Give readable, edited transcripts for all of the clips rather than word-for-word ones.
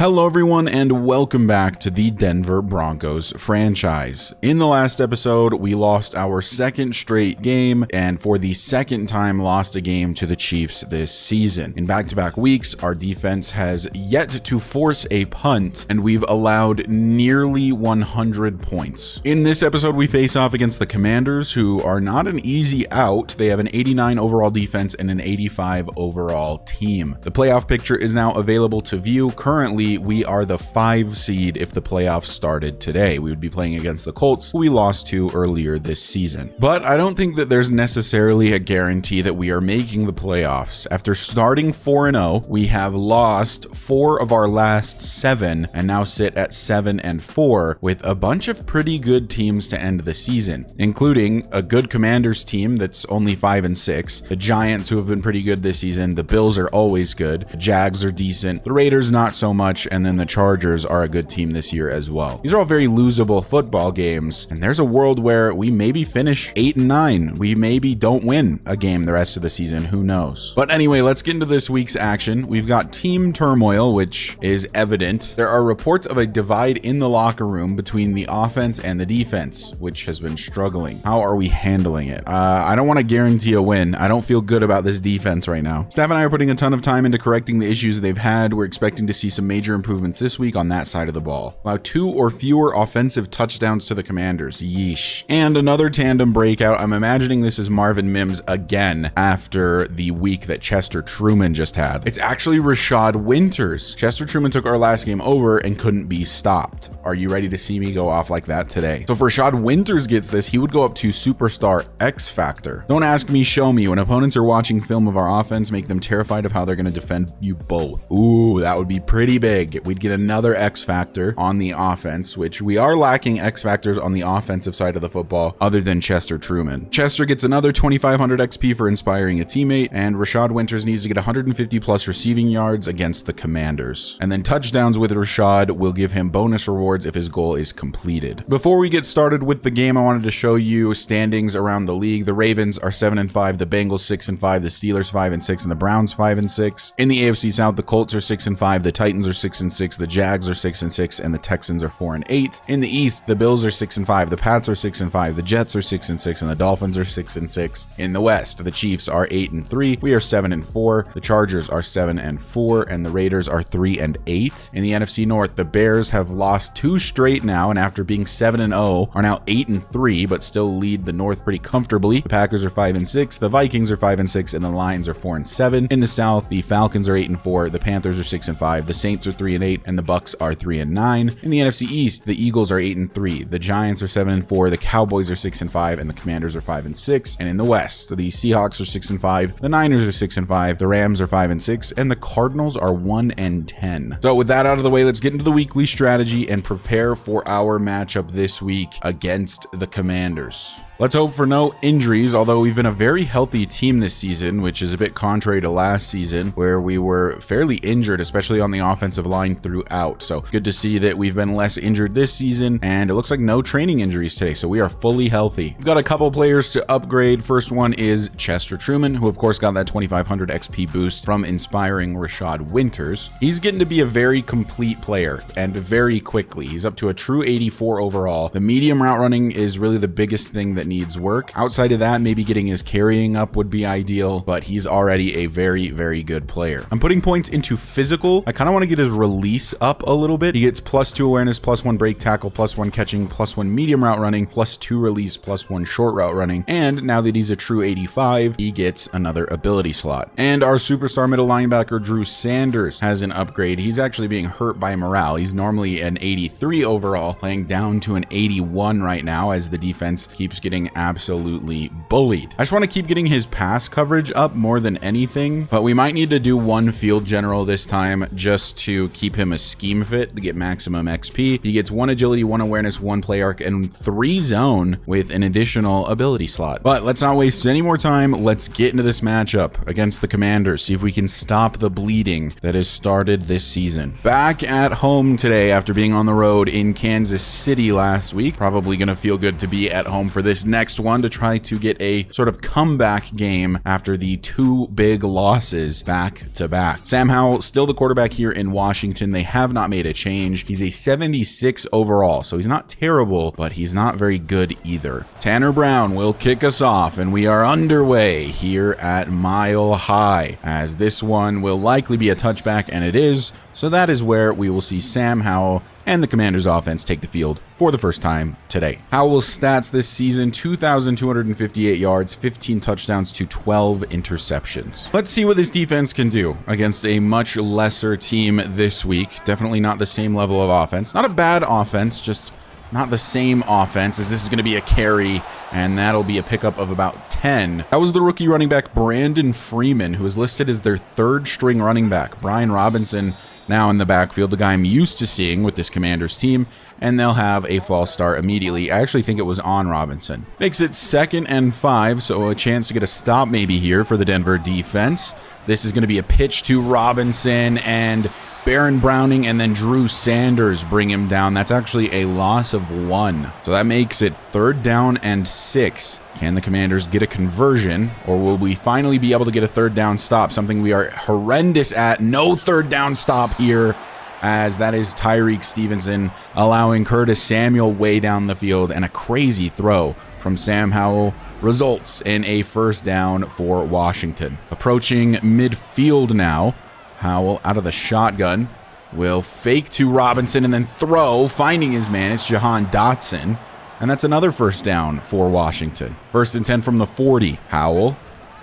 Hello everyone and welcome back to the Denver Broncos franchise. In the last episode, we lost our second straight game and for the second time lost a game to the Chiefs this season. In back-to-back weeks, our defense has yet to force a punt and we've allowed nearly 100 points. In this episode, we face off against the Commanders, who are not an easy out. They have an 89 overall defense and an 85 overall team. The playoff picture is now available to view. Currently, we are the 5 seed if the playoffs started today. We would be playing against the Colts, who we lost to earlier this season. But I don't think that there's necessarily a guarantee that we are making the playoffs. After starting 4-0, we have lost 4 of our last 7 and now sit at 7-4 with a bunch of pretty good teams to end the season, including a good Commanders team that's only 5-6, the Giants, who have been pretty good this season, the Bills are always good, the Jags are decent, the Raiders not so much, and then the Chargers are a good team this year as well. These are all very losable football games, and there's a world where we maybe finish 8-9. We maybe don't win a game the rest of the season, who knows? But anyway, let's get into this week's action. We've got team turmoil, which is evident. There are reports of a divide in the locker room between the offense and the defense, which has been struggling. How are we handling it? I don't want to guarantee a win. I don't feel good about this defense right now. Staff and I are putting a ton of time into correcting the issues they've had. We're expecting to see some major improvements this week on that side of the ball. Allow 2 or fewer offensive touchdowns to the Commanders. Yeesh. And another tandem breakout. I'm imagining this is Marvin Mims again after the week that Chester Truman just had. It's actually Rashad Winters. Chester Truman took our last game over and couldn't be stopped. Are you ready to see me go off like that today? So if Rashad Winters gets this, he would go up to Superstar X Factor. Don't ask me, show me. When opponents are watching film of our offense, make them terrified of how they're going to defend you both. Ooh, that would be pretty big. We'd get another X Factor on the offense, which we are lacking X Factors on the offensive side of the football other than Chester Truman. Chester gets another 2,500 XP for inspiring a teammate, and Rashad Winters needs to get 150 plus receiving yards against the Commanders. And then touchdowns with Rashad will give him bonus rewards if his goal is completed. Before we get started with the game, I wanted to show you standings around the league. The Ravens are 7-5, the Bengals 6-5, the Steelers 5-6, and the Browns 5-6. In the AFC South, the Colts are 6-5, the Titans are 6-6, the Jags are 6-6, and the Texans are 4-8. In the East, the Bills are 6-5, the Pats are 6-5, the Jets are 6-6, and the Dolphins are 6-6. In the West, the Chiefs are 8-3, we are 7-4, the Chargers are 7-4, and the Raiders are 3-8. In the NFC North, the Bears have lost 2 straight now, and after being 7-0, are now 8-3, but still lead the North pretty comfortably. The Packers are 5-6, the Vikings are 5-6, and the Lions are 4-7. In the South, the Falcons are 8-4, the Panthers are 6-5, the Saints are 3-8, and the Bucks are 3-9. In the NFC East, the Eagles are 8-3, the Giants are 7-4, the Cowboys are 6-5, and the Commanders are 5-6. And in the West, the Seahawks are 6-5, the Niners are 6-5, the Rams are 5-6, and the Cardinals are 1-10. So with that out of the way, let's get into the weekly strategy and prepare for our matchup this week against the Commanders. Let's hope for no injuries, although we've been a very healthy team this season, which is a bit contrary to last season, where we were fairly injured, especially on the offensive line throughout. So good to see that we've been less injured this season, and it looks like no training injuries today, so we are fully healthy. We've got a couple players to upgrade. First one is Chester Truman, who of course got that 2,500 XP boost from inspiring Rashad Winters. He's getting to be a very complete player, and very quickly. He's up to a true 84 overall. The medium route running is really the biggest thing that needs work. Outside of that, maybe getting his carrying up would be ideal, but he's already a very, very good player. I'm putting points into physical. I kind of want to get his release up a little bit. He gets +2 awareness, +1 break tackle, +1 catching, +1 medium route running, +2 release, +1 short route running. And now that he's a true 85, he gets another ability slot. And our superstar middle linebacker, Drew Sanders, has an upgrade. He's actually being hurt by morale. He's normally an 83 overall, playing down to an 81 right now as the defense keeps getting absolutely bullied. I just want to keep getting his pass coverage up more than anything, but we might need to do 1 field general this time just to keep him a scheme fit to get maximum XP. He gets 1 agility, 1 awareness, 1 play arc, and 3 zone with an additional ability slot. But let's not waste any more time. Let's get into this matchup against the Commanders, see if we can stop the bleeding that has started this season. Back at home today after being on the road in Kansas City last week. Probably going to feel good to be at home for this next one to try to get it a sort of comeback game after the 2 big losses back to back. Sam Howell, still the quarterback here in Washington. They have not made a change. He's a 76 overall, so he's not terrible, but he's not very good either. Tanner Brown will kick us off, and we are underway here at Mile High, as this one will likely be a touchback, and it is, so that is where we will see Sam Howell and the Commanders offense take the field for the first time today. Howell's stats this season: 2,258 yards, 15 touchdowns to 12 interceptions. Let's see what this defense can do against a much lesser team this week. Definitely not the same level of offense. Not a bad offense, just not the same offense, as this is going to be a carry, and that'll be a pickup of about 10. That was the rookie running back Brandon Freeman, who is listed as their 3rd string running back. Brian Robinson now in the backfield, the guy I'm used to seeing with this Commanders team, and they'll have a false start immediately. I actually think it was on Robinson. Makes it 2nd and 5, so a chance to get a stop maybe here for the Denver defense. This is going to be a pitch to Robinson, and Baron Browning and then Drew Sanders bring him down. That's actually a loss of 1. So that makes it 3rd down and 6. Can the Commanders get a conversion, or will we finally be able to get a 3rd down stop? Something we are horrendous at. No 3rd down stop here, as that is Tyreek Stevenson allowing Curtis Samuel way down the field, and a crazy throw from Sam Howell results in a 1st down for Washington. Approaching midfield now. Howell out of the shotgun will fake to Robinson and then throw, finding his man. It's Jahan Dotson, and that's another 1st down for Washington. 1st and 10 from the 40. Howell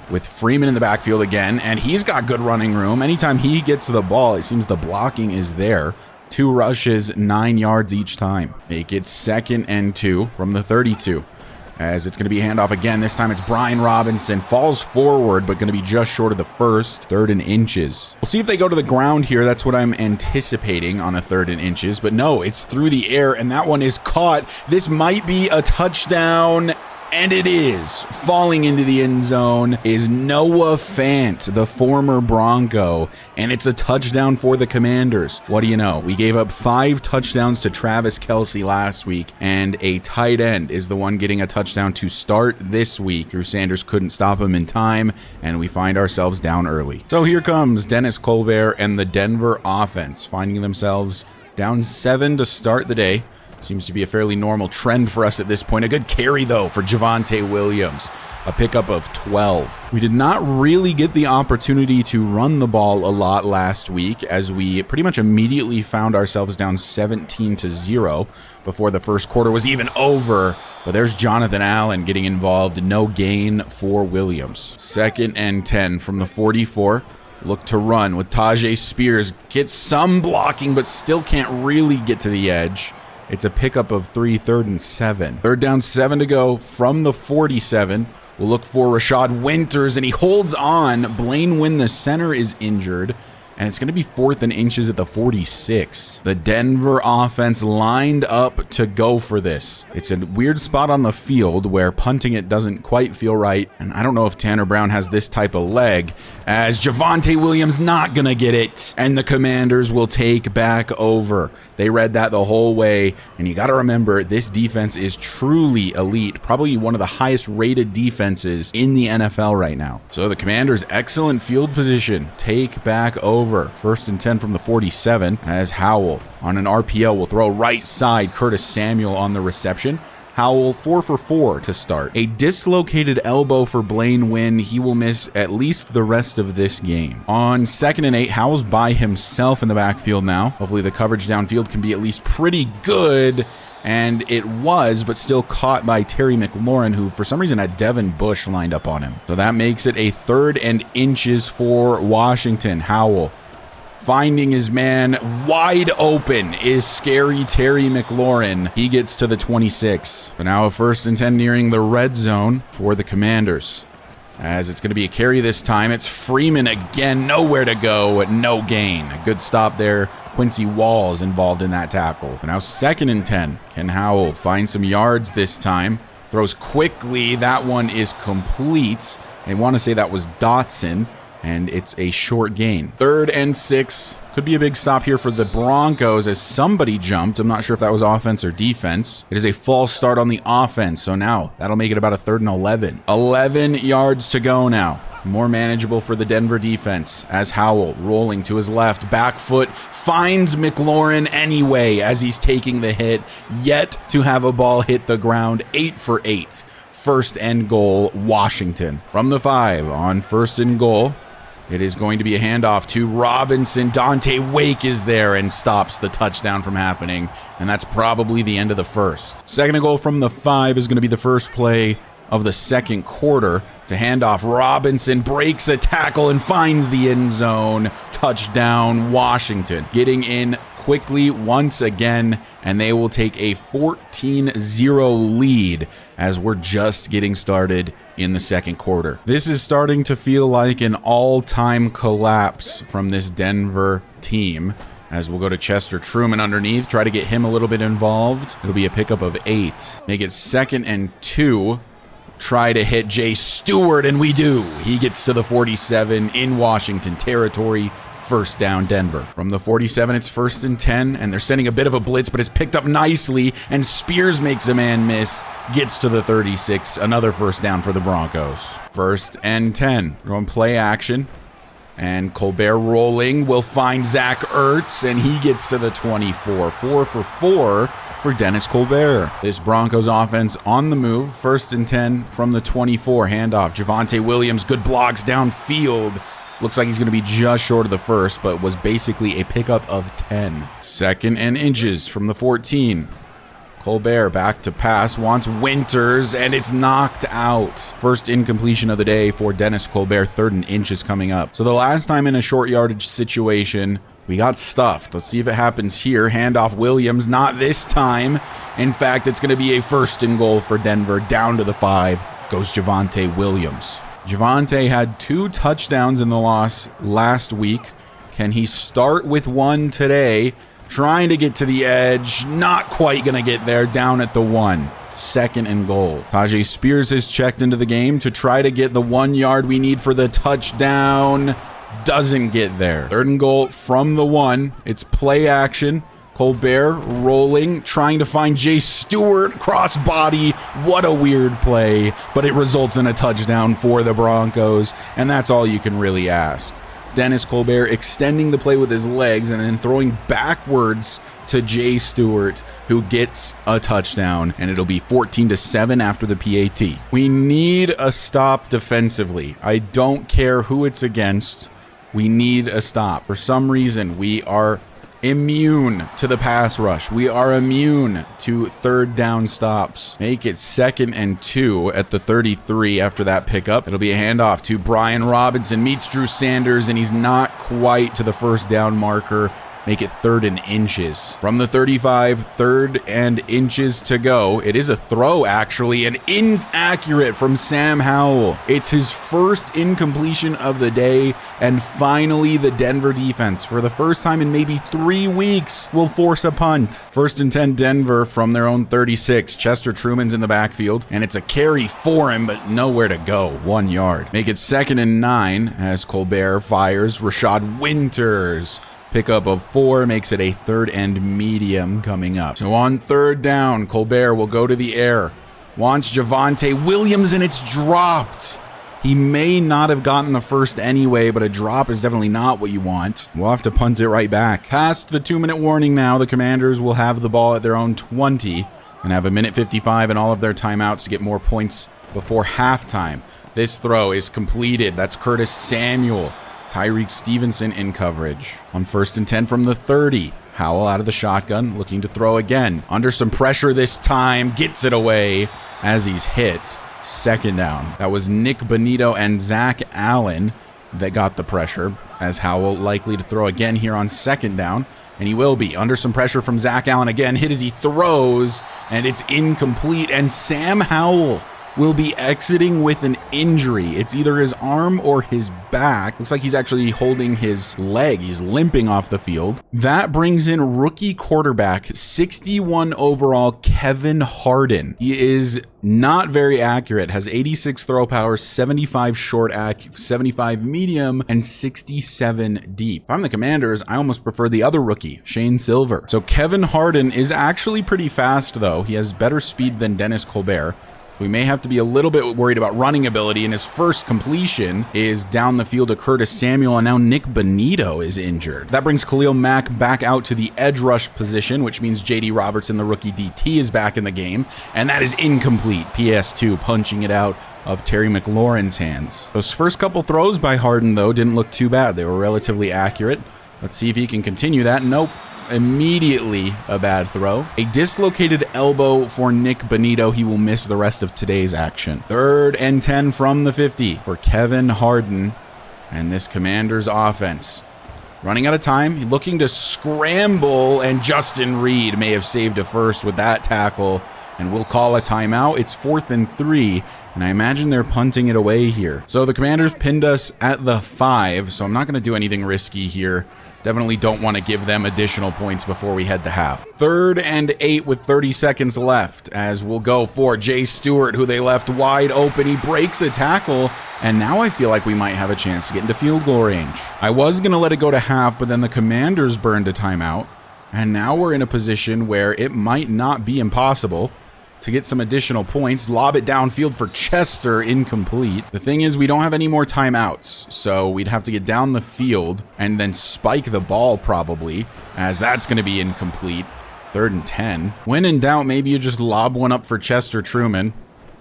with Freeman in the backfield again, and he's got good running room. Anytime he gets the ball, it seems the blocking is there. 2 rushes, 9 yards each time. Make it 2nd and 2 from the 32. As it's going to be handoff again. This time it's Brian Robinson. Falls forward, but going to be just short of the 1st. 3rd and inches. We'll see if they go to the ground here. That's what I'm anticipating on a 3rd and inches. But no, it's through the air, and that one is caught. This might be a touchdown. And it is. Falling into the end zone is Noah Fant, the former Bronco, and it's a touchdown for the Commanders. What do you know? We gave up 5 touchdowns to Travis Kelce last week, and a tight end is the one getting a touchdown to start this week. Drew Sanders couldn't stop him in time, and we find ourselves down early. So here comes Dennis Colbert and the Denver offense, finding themselves down 7 to start the day. Seems to be a fairly normal trend for us at this point. A good carry, though, for Javonte Williams. A pickup of 12. We did not really get the opportunity to run the ball a lot last week, as we pretty much immediately found ourselves down 17-0 before the 1st quarter was even over. But there's Jonathan Allen getting involved. No gain for Williams. 2nd and 10 from the 44. Look to run with Tajay Spears. Gets some blocking, but still can't really get to the edge. It's a pickup of 3, 3rd and 7. 3rd down, 7 to go from the 47. We'll look for Rashad Winters, and he holds on. Blaine Wynn, the center, is injured, and it's going to be 4th and inches at the 46. The Denver offense lined up to go for this. It's a weird spot on the field where punting it doesn't quite feel right, and I don't know if Tanner Brown has this type of leg, as Javonte Williams not going to get it, and the Commanders will take back over. They read that the whole way, and you got to remember, this defense is truly elite, probably one of the highest rated defenses in the NFL right now. So the Commanders' excellent field position take back over. 1st and 10 from the 47, as Howell on an RPO will throw right side. Curtis Samuel on the reception. Howell 4 for 4 to start. A dislocated elbow for Blaine Wynn. He will miss at least the rest of this game. On 2nd and 8, Howell's by himself in the backfield now. Hopefully the coverage downfield can be at least pretty good. And it was, but still caught by Terry McLaurin, who for some reason had Devin Bush lined up on him. So that makes it a 3rd and inches for Washington. Howell finding his man wide open is scary Terry McLaurin. He gets to the 26. But now a 1st and 10 nearing the red zone for the Commanders. As it's going to be a carry this time. It's Freeman again, nowhere to go, no gain. A good stop there. Quincy Walls involved in that tackle. But now 2nd and 10. Can Howell find some yards this time? Throws quickly. That one is complete. I want to say that was Dotson, and it's a short gain. 3rd and 6. Could be a big stop here for the Broncos as somebody jumped. I'm not sure if that was offense or defense. It is a false start on the offense, so now that'll make it about a 3rd and 11. 11 yards to go now. More manageable for the Denver defense as Howell rolling to his left, back foot, finds McLaurin anyway as he's taking the hit, yet to have a ball hit the ground. 8 for 8. 1st and goal, Washington. From the 5 on 1st and goal, it is going to be a handoff to Robinson. Dante Wake is there and stops the touchdown from happening, and that's probably the end of the 1st. 2nd and goal from the 5 is going to be the first play of the 2nd quarter. It's a handoff. Robinson breaks a tackle and finds the end zone. Touchdown, Washington. Getting in quickly once again, and they will take a 14-0 lead as we're just getting started in the 2nd quarter. This is starting to feel like an all-time collapse from this Denver team, as we'll go to Chester Truman underneath, try to get him a little bit involved. It'll be a pickup of 8. Make it 2nd and 2. Try to hit Jay Stewart, and we do. He gets to the 47 in Washington territory. 1st down, Denver. From the 47, it's 1st and 10, and they're sending a bit of a blitz, but it's picked up nicely, and Spears makes a man miss, gets to the 36. Another 1st down for the Broncos. 1st and 10. We're going play action, and Colbert rolling will find Zach Ertz, and he gets to the 24. 4 for 4 for Dennis Colbert. This Broncos offense on the move. 1st and 10 from the 24. Handoff. Javonte Williams, good blocks downfield. Looks like he's going to be just short of the 1st, but was basically a pickup of 10. 2nd and inches from the 14. Colbert back to pass, wants Winters, and it's knocked out. 1st incompletion of the day for Dennis Colbert. 3rd and inches coming up. So the last time in a short yardage situation, we got stuffed. Let's see if it happens here. Handoff Williams, not this time. In fact, it's going to be a 1st and goal for Denver. Down to the 5 goes Javonte Williams. Javonte had 2 touchdowns in the loss last week. Can he start with one today? Trying to get to the edge. Not quite going to get there. Down at the 1. 2nd and goal. Tajay Spears has checked into the game to try to get the 1 yard we need for the touchdown. Doesn't get there. 3rd and goal from the 1. It's play action. Colbert rolling, trying to find Jay Stewart, crossbody. What a weird play, but it results in a touchdown for the Broncos, and that's all you can really ask. Dennis Colbert extending the play with his legs and then throwing backwards to Jay Stewart, who gets a touchdown, and it'll be 14-7 after the PAT. We need a stop defensively. I don't care who it's against. We need a stop. For some reason, we are immune to the pass rush. We are immune to 3rd down stops. Make it 2nd and 2 at the 33 after that pickup. It'll be a handoff to Brian Robinson. Meets Drew Sanders, and he's not quite to the 1st down marker. Make it 3rd and inches. From the 35, 3rd and inches to go. It is a throw, actually, and inaccurate from Sam Howell. It's his 1st incompletion of the day, and finally the Denver defense, for the first time in maybe 3 weeks, will force a punt. 1st and 10 Denver from their own 36. Chester Truman's in the backfield, and it's a carry for him, but nowhere to go. 1 yard. Make it 2nd and 9 as Colbert fires Rashad Winters. Pickup of 4 makes it a 3rd and medium coming up. So on 3rd down, Colbert will go to the air. Wants Javonte Williams, and it's dropped. He may not have gotten the 1st anyway, but a drop is definitely not what you want. We'll have to punt it right back. Past the 2-minute warning now, the Commanders will have the ball at their own 20 and have a minute 55 and all of their timeouts to get more points before halftime. This throw is completed. That's Curtis Samuel. Tyreek Stevenson in coverage. On 1st and 10 from the 30. Howell out of the shotgun, looking to throw again. Under some pressure this time, gets it away as he's hit. 2nd down. That was Nick Bonito and Zach Allen that got the pressure, as Howell likely to throw again here on 2nd down. And he will be. Under some pressure from Zach Allen again. Hit as he throws, and it's incomplete. And Sam Howell will be exiting with an injury. It's either his arm or his back. Looks like he's actually holding his leg. He's limping off the field. That brings in rookie quarterback, 61 overall, Kevin Harden. He is not very accurate, has 86 throw power, 75 short ac, 75 medium, and 67 deep. If I'm the Commanders, I almost prefer the other rookie, Shane Silver. So Kevin Harden is actually pretty fast though. He has better speed than Dennis Colbert. We may have to be a little bit worried about running ability, and his first completion is down the field to Curtis Samuel, and now Nick Bonito is injured. That brings Khalil Mack back out to the edge rush position, which means J.D. Robertson, the rookie DT, is back in the game, and that is incomplete. PS2 punching it out of Terry McLaurin's hands. Those first couple throws by Harden, though, didn't look too bad. They were relatively accurate. Let's see if he can continue that. Nope. Immediately a bad throw. A dislocated elbow for Nick Bonito. He will miss the rest of today's action. 3rd and 10 from the 50 for Kevin Harden and this Commanders offense. Running out of time, looking to scramble, and Justin Reed may have saved a first with that tackle, and we'll call a timeout. It's 4th and 3. And I imagine they're punting it away here. So the Commanders pinned us at the 5, so I'm not going to do anything risky here. Definitely don't want to give them additional points before we head to half. 3rd and 8 with 30 seconds left, as we'll go for Jay Stewart, who they left wide open. He breaks a tackle, and now I feel like we might have a chance to get into field goal range. I was going to let it go to half, but then the Commanders burned a timeout, and now we're in a position where it might not be impossible to get some additional points. Lob it downfield for Chester, incomplete. The thing is, we don't have any more timeouts, so we'd have to get down the field and then spike the ball probably, as that's going to be incomplete. 3rd and 10. When in doubt, maybe you just lob one up for Chester Truman.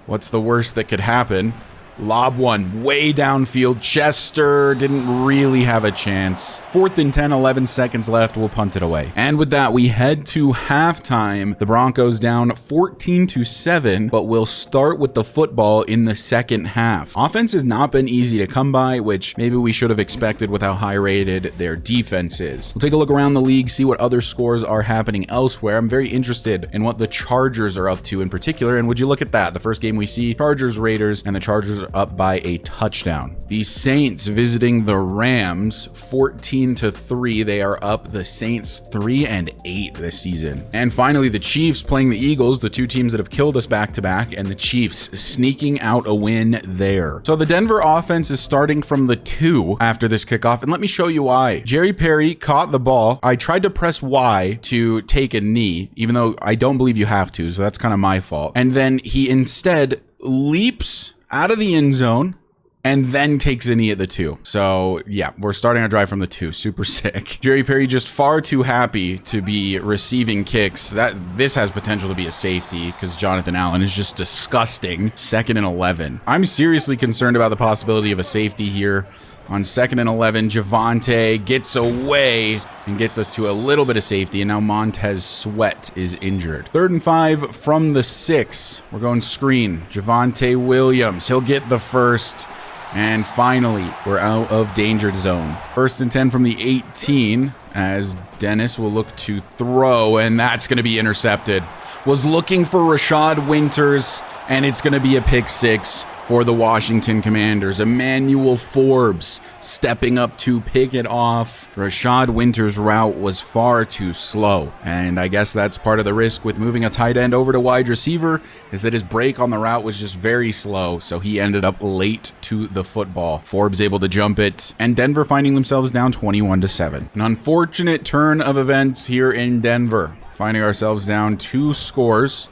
What's the worst that could happen? Lob one way downfield. Chester didn't really have a chance. 4th and 10, 11 seconds left. We'll punt it away. And with that, we head to halftime. The Broncos down 14-7, but we'll start with the football in the second half. Offense has not been easy to come by, which maybe we should have expected with how high rated their defense is. We'll take a look around the league, see what other scores are happening elsewhere. I'm very interested in what the Chargers are up to in particular. And would you look at that? The first game we see, Chargers Raiders, and the Chargers are up by a touchdown. The Saints visiting the Rams 14-3. They are up. The Saints 3-8 this season. And finally, the Chiefs playing the Eagles, the two teams that have killed us back to back, and the Chiefs sneaking out a win there. So the Denver offense is starting from the 2 after this kickoff, and let me show you why. Jerry Perry caught the ball. I tried to press Y to take a knee, even though I don't believe you have to, so that's kind of my fault. And then he instead leaps out of the end zone and then takes a knee at the 2. So yeah, we're starting our drive from the 2. Super sick. Jerry Perry just far too happy to be receiving kicks. This has potential to be a safety because Jonathan Allen is just disgusting. 2nd and 11. I'm seriously concerned about the possibility of a safety here. On 2nd and 11, Javonte gets away and gets us to a little bit of safety, and now Montez Sweat is injured. 3rd and 5 from the 6. We're going screen. Javonte Williams, he'll get the first, and finally, we're out of danger zone. 1st and 10 from the 18, as Dennis will look to throw, and that's going to be intercepted. Was looking for Rashad Winters, and it's going to be a pick 6 for the Washington Commanders. Emmanuel Forbes stepping up to pick it off. Rashad Winters' route was far too slow, and I guess that's part of the risk with moving a tight end over to wide receiver, is that his break on the route was just very slow, so he ended up late to the football. Forbes able to jump it, and Denver finding themselves down 21-7. An unfortunate turn of events here in Denver, finding ourselves down 2 scores,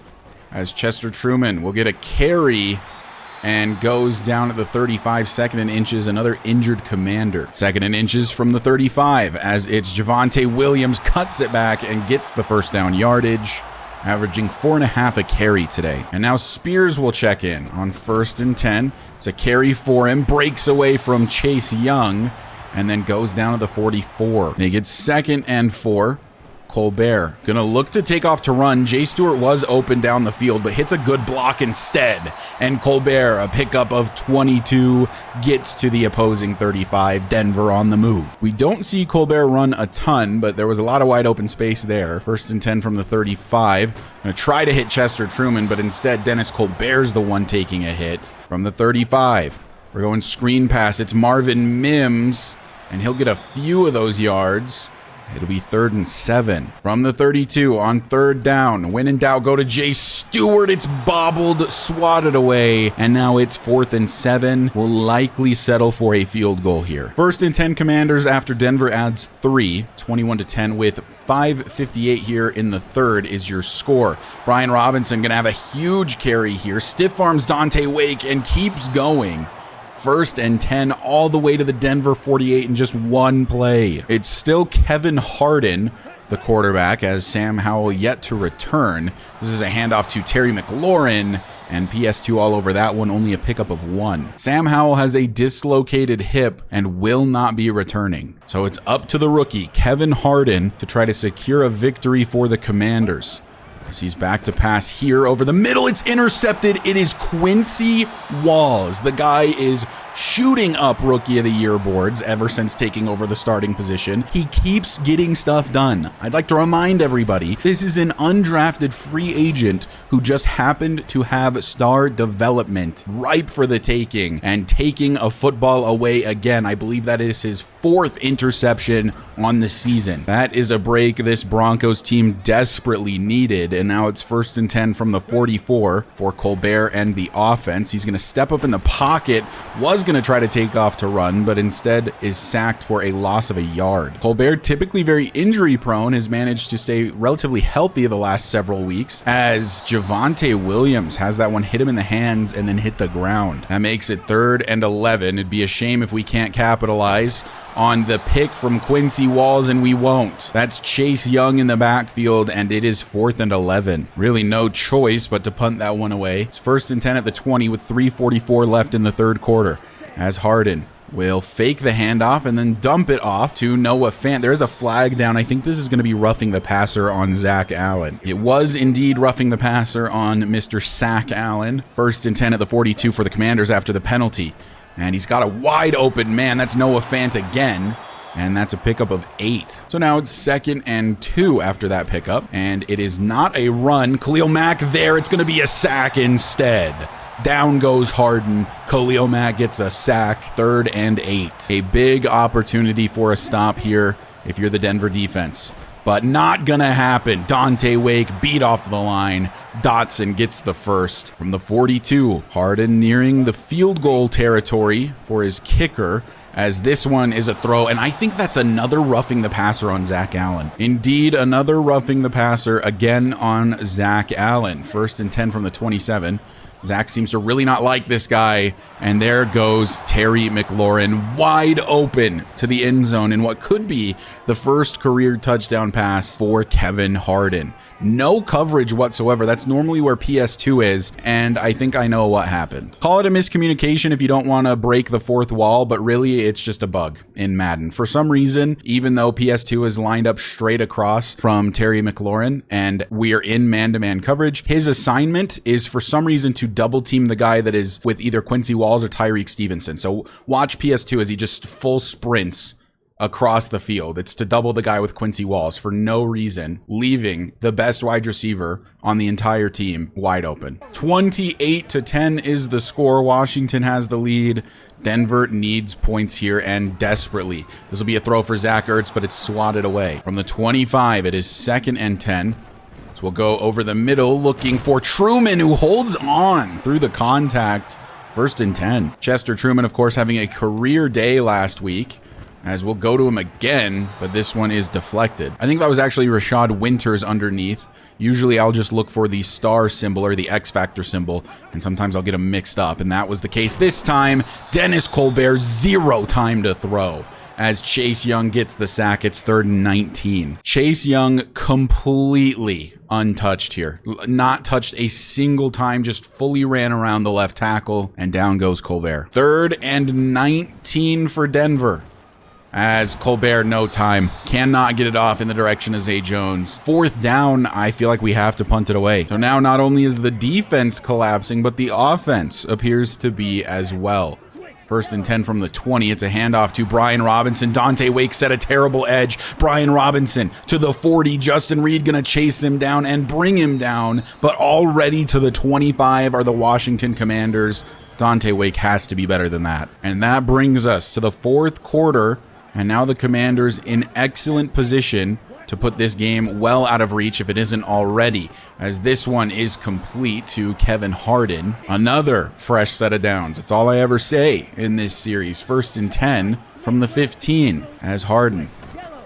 as Chester Truman will get a carry and goes down at the 35, 2nd and inches, another injured Commander. 2nd and inches from the 35, as it's Javonte Williams cuts it back and gets the first down yardage, averaging 4.5 a carry today. And now Spears will check in on 1st and 10. It's a carry for him, breaks away from Chase Young, and then goes down to the 44. He gets 2nd and 4. Colbert gonna look to take off to run. Jay Stewart was open down the field, but hits a good block instead. And Colbert, a pickup of 22, gets to the opposing 35. Denver on the move. We don't see Colbert run a ton, but there was a lot of wide open space there. 1st and 10 from the 35. Gonna try to hit Chester Truman, but instead Dennis Colbert's the one taking a hit from the 35. We're going screen pass. It's Marvin Mims, and he'll get a few of those yards. It'll be 3rd and 7 from the 32 on 3rd down. When in doubt, go to Jay Stewart. It's bobbled, swatted away, and now it's 4th and 7. We'll likely settle for a field goal here. 1st and 10 Commanders after Denver adds 3, 21-10 with 5:58 here in the 3rd is your score. Brian Robinson gonna have a huge carry here. Stiff arms Dante Wake and keeps going. 1st and 10 all the way to the Denver 48 in just one play. It's still Kevin Harden, the quarterback, as Sam Howell yet to return. This is a handoff to Terry McLaurin, and PS2 all over that one, only a pickup of 1. Sam Howell has a dislocated hip and will not be returning. So it's up to the rookie, Kevin Harden, to try to secure a victory for the Commanders. As he's back to pass here over the middle. It's intercepted. It is Quincy Walls. The guy is shooting up Rookie of the Year boards ever since taking over the starting position. He keeps getting stuff done. I'd like to remind everybody, this is an undrafted free agent who just happened to have star development ripe for the taking and taking a football away again. I believe that is his 4th interception on the season. That is a break this Broncos team desperately needed, and now it's 1st and 10 from the 44 for Colbert and the offense. He's going to step up in the pocket, was going to try to take off to run, but instead is sacked for a loss of a yard. Colbert, typically very injury prone, has managed to stay relatively healthy the last several weeks, as Javonte Williams has that one hit him in the hands and then hit the ground. That makes it 3rd and 11. It'd be a shame if we can't capitalize on the pick from Quincy Walls, and we won't. That's Chase Young in the backfield, and it is 4th and 11. Really no choice but to punt that one away. It's 1st and 10 at the 20 with 3:44 left in the 3rd quarter, as Harden will fake the handoff and then dump it off to Noah Fant. There's a flag down. I think this is going to be roughing the passer on Zach Allen. It was indeed roughing the passer on Mr. Sack Allen. 1st and 10 at the 42 for the Commanders after the penalty. And he's got a wide open man. That's Noah Fant again. And that's a pickup of 8. So now it's 2nd and 2 after that pickup. And it is not a run. Khalil Mack there. It's going to be a sack instead. Down goes Harden. Khalil Mack gets a sack. 3rd and 8. A big opportunity for a stop here if you're the Denver defense. But not gonna happen. Dante Wake beat off the line. Dotson gets the 1st from the 42. Harden nearing the field goal territory for his kicker, as this one is a throw, and I think that's another roughing the passer on Zach Allen. Indeed, another roughing the passer again on Zach Allen. 1st and 10 from the 27. Zach seems to really not like this guy, and there goes Terry McLaurin wide open to the end zone in what could be the first career touchdown pass for Kevin Harden. No coverage whatsoever. That's normally where PS2 is, and I think I know what happened. Call it a miscommunication if you don't want to break the 4th wall, but really it's just a bug in Madden. For some reason, even though PS2 is lined up straight across from Terry McLaurin and we are in man-to-man coverage, his assignment is for some reason to double team the guy that is with either Quincy Walls or Tyreek Stevenson. So watch PS2 as he just full sprints across the field. It's to double the guy with Quincy Walls for no reason, leaving the best wide receiver on the entire team wide open. 28-10 is the score. Washington has the lead. Denver needs points here, and desperately. This will be a throw for Zach Ertz, but it's swatted away. From the 25, it is 2nd and 10. So we'll go over the middle looking for Truman, who holds on through the contact. 1st and 10. Chester Truman, of course, having a career day last week, as we'll go to him again, but this one is deflected. I think that was actually Rashad Winters underneath. Usually I'll just look for the star symbol or the X Factor symbol, and sometimes I'll get them mixed up, and that was the case this time. Dennis Colbert, 0 time to throw, as Chase Young gets the sack. It's 3rd and 19. Chase Young completely untouched here. Not touched a single time, just fully ran around the left tackle, and down goes Colbert. 3rd and 19 for Denver, as Colbert, no time. Cannot get it off in the direction of Zay Jones. 4th down, I feel like we have to punt it away. So now not only is the defense collapsing, but the offense appears to be as well. 1st and 10 from the 20. It's a handoff to Brian Robinson. Dante Wake set a terrible edge. Brian Robinson to the 40. Justin Reed gonna chase him down and bring him down, but already to the 25 are the Washington Commanders. Dante Wake has to be better than that. And that brings us to the 4th quarter, and now the Commanders in excellent position to put this game well out of reach if it isn't already, as this one is complete to Kevin Harden. Another fresh set of downs. It's all I ever say in this series. 1st and 10 from the 15 as Harden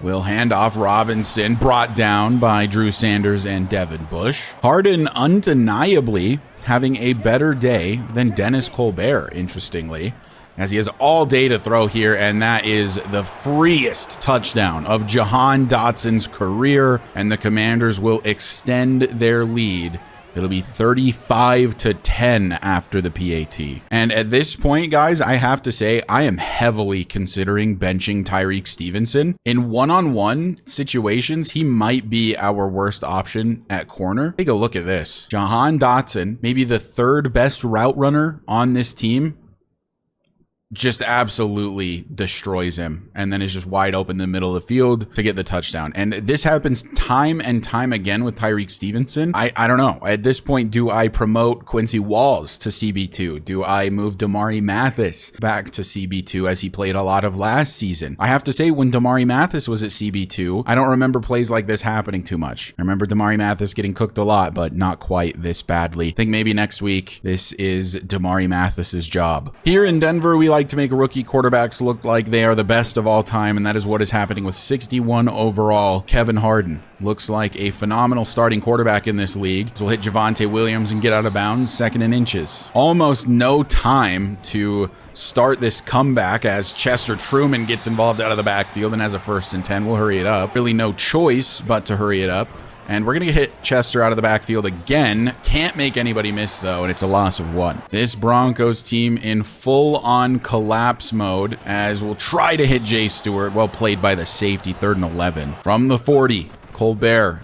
will hand off. Robinson brought down by Drew Sanders and Devin Bush. Harden undeniably having a better day than Dennis Colbert, interestingly, as he has all day to throw here, and that is the freest touchdown of Jahan Dotson's career, and the Commanders will extend their lead. It'll be 35-10 after the PAT. And at this point, guys, I have to say I am heavily considering benching Tyreek Stevenson. In one-on-one situations, he might be our worst option at corner. Take a look at this. Jahan Dotson, maybe the 3rd best route runner on this team, just absolutely destroys him and then is just wide open in the middle of the field to get the touchdown. And this happens time and time again with Tyreek Stevenson. I don't know. At this point, do I promote Quincy Walls to CB2? Do I move Damari Mathis back to CB2 as he played a lot of last season? I have to say, when Damari Mathis was at CB2, I don't remember plays like this happening too much. I remember Damari Mathis getting cooked a lot, but not quite this badly. I think maybe next week, this is Damari Mathis's job. Here in Denver, we like to make rookie quarterbacks look like they are the best of all time, and that is what is happening with 61 overall Kevin Harden. Looks like a phenomenal starting quarterback in this league. So we'll hit Javonte Williams and get out of bounds, 2nd and inches. Almost no time to start this comeback as Chester Truman gets involved out of the backfield and has a 1st and 10. We'll hurry it up. Really no choice but to hurry it up. And we're going to hit Chester out of the backfield again. Can't make anybody miss, though, and it's a loss of 1. This Broncos team in full-on collapse mode as we'll try to hit Jay Stewart. Well played by the safety, 3rd and 11. From the 40, Colbert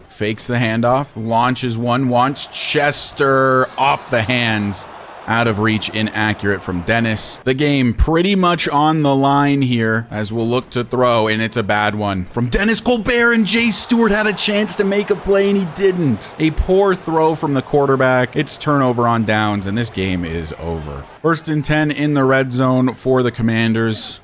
fakes the handoff, launches one, wants Chester off the hands. Out of reach, inaccurate from Dennis. The game pretty much on the line here as we'll look to throw, and it's a bad one from Dennis Colbert, and Jay Stewart had a chance to make a play and he didn't. A poor throw from the quarterback. It's turnover on downs, and this game is over. 1st and 10 in the red zone for the Commanders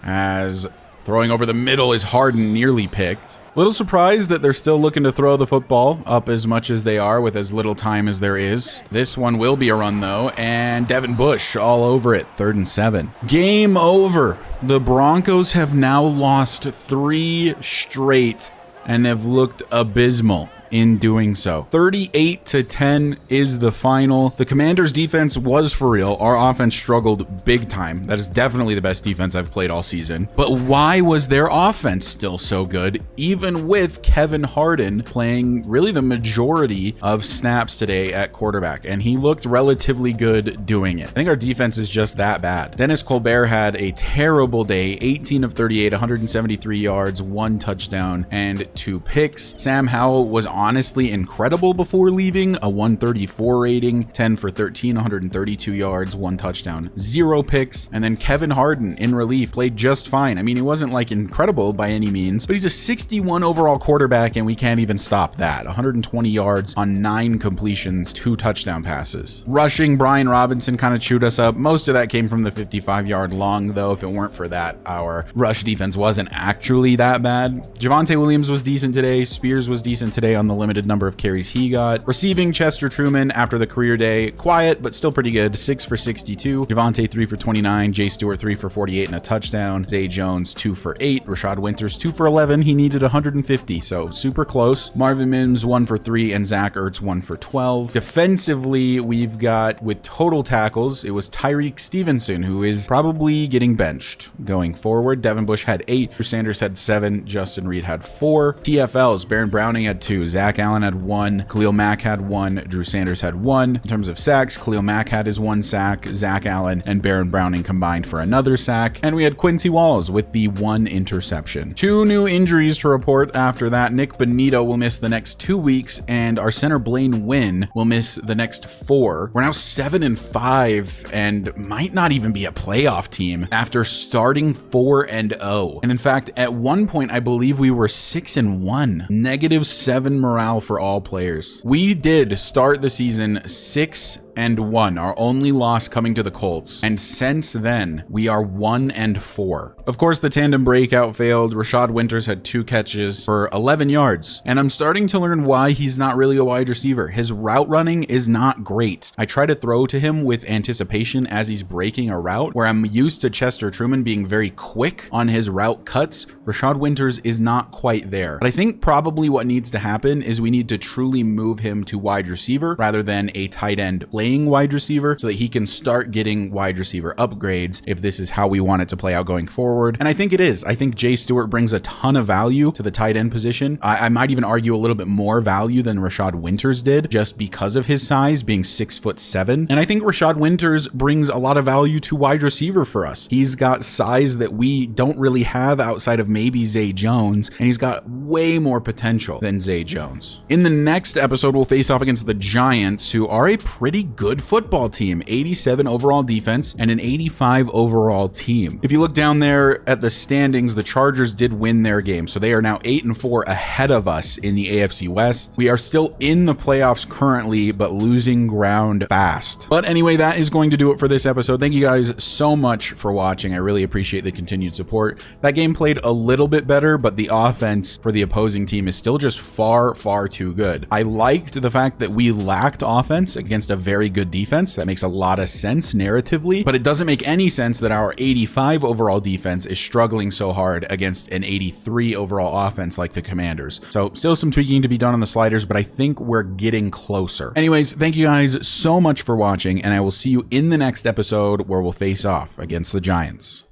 as throwing over the middle is Harden, nearly picked. Little surprised that they're still looking to throw the football up as much as they are with as little time as there is. This one will be a run, though, and Devin Bush all over it, 3rd and 7. Game over. The Broncos have now lost 3 straight and have looked abysmal in doing so. 38-10 is the final. The Commanders' defense was for real. Our offense struggled big time. That is definitely the best defense I've played all season. But why was their offense still so good, even with Kevin Harden playing really the majority of snaps today at quarterback? And he looked relatively good doing it. I think our defense is just that bad. Dennis Colbert had a terrible day, 18 of 38, 173 yards, 1 touchdown, and 2 picks. Sam Howell was honestly incredible before leaving, a 134 rating, 10 for 13, 132 yards, 1 touchdown, 0 picks. And then Kevin Harden in relief played just fine. I mean, he wasn't like incredible by any means, but he's a 61 overall quarterback, and we can't even stop that. 120 yards on 9 completions, 2 touchdown passes. Rushing, Brian Robinson kind of chewed us up. Most of that came from the 55-yard long, though. If it weren't for that, our rush defense wasn't actually that bad. Javonte Williams was decent today. Spears was decent today on the limited number of carries he got. Receiving, Chester Truman after the career day, quiet but still pretty good, 6 for 62. Javonte 3 for 29. Jay Stewart 3 for 48 and a touchdown. Zay Jones 2 for 8. Rashad Winters 2 for 11. He needed 150, so super close. Marvin Mims 1 for 3 and Zach Ertz 1 for 12. Defensively, we've got, with total tackles, it was Tyreek Stevenson who is probably getting benched going forward. Devin Bush had 8. Sanders had 7. Justin Reed had 4. TFLs, Baron Browning had 2. Zach Allen had 1, Khalil Mack had 1, Drew Sanders had 1. In terms of sacks, Khalil Mack had his 1 sack, Zach Allen and Baron Browning combined for another sack, and we had Quincy Walls with the 1 interception. 2 new injuries to report after that. Nick Bonito will miss the next 2 weeks, and our center Blaine Wynn will miss the next 4. We're now 7-5 and might not even be a playoff team after starting 4-0. And in fact, at one point, I believe we were 6-1. -7 morale for all players. We did start the season 6-1, our only loss coming to the Colts, and since then we are 1-4. Of course, the tandem breakout failed. Rashad Winters had 2 catches for 11 yards, and I'm starting to learn why he's not really a wide receiver. His route running is not great. I try to throw to him with anticipation as he's breaking a route, where I'm used to Chester Truman being very quick on his route cuts. Rashad Winters is not quite there. But I think probably what needs to happen is we need to truly move him to wide receiver rather than a tight end playing wide receiver, so that he can start getting wide receiver upgrades if this is how we want it to play out going forward. And I think it is. I think Jay Stewart brings a ton of value to the tight end position. I might even argue a little bit more value than Rashad Winters did, just because of his size being 6'7". And I think Rashad Winters brings a lot of value to wide receiver for us. He's got size that we don't really have outside of maybe Zay Jones, and he's got way more potential than Zay Jones. In the next episode, we'll face off against the Giants, who are a pretty good football team. 87 overall defense and an 85 overall team. If you look down there at the standings, the Chargers did win their game, so they are now 8-4 ahead of us in the AFC West. We are still in the playoffs currently, but losing ground fast. But anyway, that is going to do it for this episode. Thank you guys so much for watching. I really appreciate the continued support. That game played a little bit better, but the offense for the opposing team is still just far too good. I liked the fact that we lacked offense against a very good defense. That makes a lot of sense narratively, but it doesn't make any sense that our 85 overall defense is struggling so hard against an 83 overall offense like the Commanders. So still some tweaking to be done on the sliders, but I think we're getting closer. Anyways, thank you guys so much for watching, and I will see you in the next episode where we'll face off against the Giants.